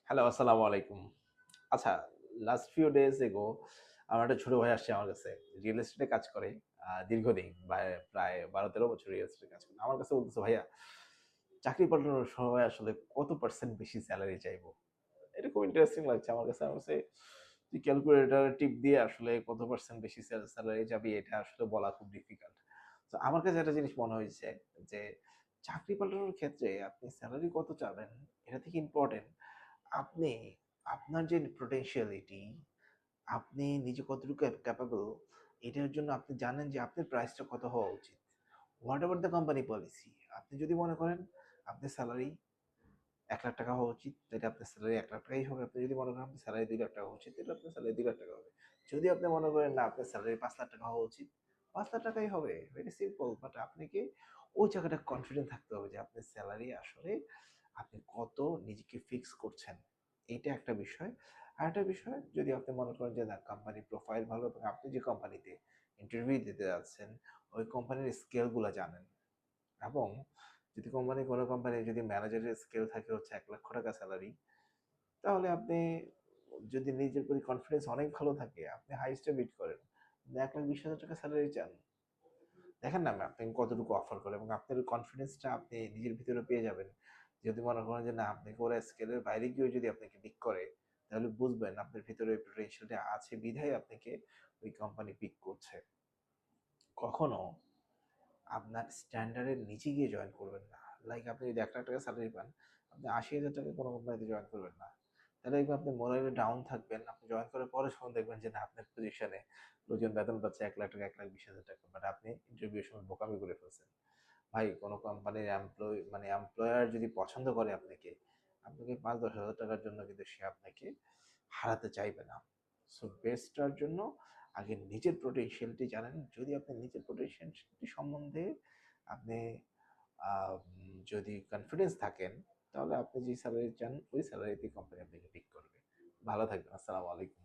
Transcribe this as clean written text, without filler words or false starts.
Hello, আসসালামু আলাইকুম। আচ্ছা, লাস্ট ফিউ ডেজ এগো আমার একটা ছোট ভাই আসছে আমার কাছে। রিয়েল এস্টেটে কাজ করে দীর্ঘদিন প্রায় ১২-১৩ বছর রিয়েল এস্টেটে কাজ করে। আমার কাছে বলতেছে, "ভাইয়া, চাকরি পাল্টানোর সময় আসলে কত পার্সেন্ট বেশি সেলারি চাইবো?" এটা খুব ইন্টারেস্টিং লাগছে আমার কাছে। আমার কাছে তুই ক্যালকুলেটরে টিপ দিয়ে আসলে কত পার্সেন্ট বেশি সেলারি যাবি এটা আসলে বলা খুব ডিফিকাল্ট। তো আমার কাছে একটা জিনিস মনে হয়েছে যে, চাকরি পাল্টানোর ক্ষেত্রে আপনি সেলারি কত চাবেন এটা থেকে ইম্পোর্টেন্ট আপনি আপনার যে potentiality আপনি নিজে কতটুকু ক্যাপাবল এটার জন্য আপনি জানেন যে আপনার প্রাইসটা কত হওয়া উচিত। What ever the company policy, আপনি যদি মনে করেন আপনার স্যালারি ৳১,০০,০০০ হওয়া উচিত, তাইলে আপনার স্যালারি ৳১,০০,০০০ হবে। আপনি যদি মনে করেন আপনার স্যালারি ৳২,০০,০০০ হওয়া উচিত, তাহলে আপনার স্যালারি ৳২,০০,০০০ হবে। যদি আপনি মনে করেন না আপনার স্যালারি ৳৫,০০,০০০ হওয়া উচিত, ৳৫,০০,০০০ হবে। Very simple. বাট আপনাকে ওই জায়গাটা কনফিডেন্ট থাকতে হবে যে আপনার স্যালারি আসলে আপনি কত নিজেকে ফিক্স করছেন। এইটা একটা বিষয়। আরেকটা বিষয়, যদি আপনি মনে করেন যে না কোম্পানির প্রোফাইল ভালো এবং আপনি যে কোম্পানিতে ইন্টারভিউ দিতে যাচ্ছেন, ওই কোম্পানির স্কেল গুলা জানেন। এবং যদি কোনো কোম্পানি যদি ম্যানেজারের স্কেল থাকে হচ্ছে ৳১,০০,০০০ সেলারি, তাহলে আপনি যদি নিজের প্রতি কনফিডেন্স অনেক ভালো থাকে, আপনি হাইয়েস্ট এ বিট করেন। ৳১,২০,০০০ সেলারি চান। দেখেন না আপনি কতটুকু অফার করে এবং আপনার কনফিডেন্সটা আপনি নিজের ভিতরে পেয়ে যাবেন। যদি মনে করেন যে না আপনাকে ওরা স্কেলের বাইরে গিয়েও যদি আপনাকে পিক করে, তাহলে বুঝবেন আপনার ভিতরে ওই পোটেনশিয়ালটা আছে বিধায় আপনাকে ওই কোম্পানি পিক করছে। কখনো আপনার স্ট্যান্ডার্ডের নিচে গিয়ে জয়েন করবেন না। লাইক আপনি যদি ৳১,০০,০০০ সেলারি পান, আপনি ৳৮০,০০০ কোনো কোম্পানিতে জয়েন করবেন না। তাহলে দেখবেন আপনি মোরালে ডাউন থাকবেন। আপনি জয়েন করার পরে যখন দেখবেন যে না আপনার পজিশনে লোকজন বেতন পাচ্ছে ৳১,০০,০০০, ৳১,২০,০০০, বাট আপনি ইন্টারভিউ এর সময় বোকামি করে ফেলছেন। ভাই কোনো কোম্পানির এমপ্লয়ার যদি পছন্দ করে আপনাকে, আপনাকে ৳৫,০০০-১০,০০০ জন্য কিন্তু সে আপনাকে হারাতে চাইবে না। সো বেস্টটার জন্য আগে নিজের পোটেনশিয়ালটি জানেন। যদি আপনি নিজের পোটেনশিয়ালটি সম্বন্ধে আপনি যদি কনফিডেন্স থাকেন, তাহলে আপনি যে সেলারি চান ওই সেলারিতেই কোম্পানি আপনাকে পিক করবে। ভালো থাকবেন। আসসালামু আলাইকুম।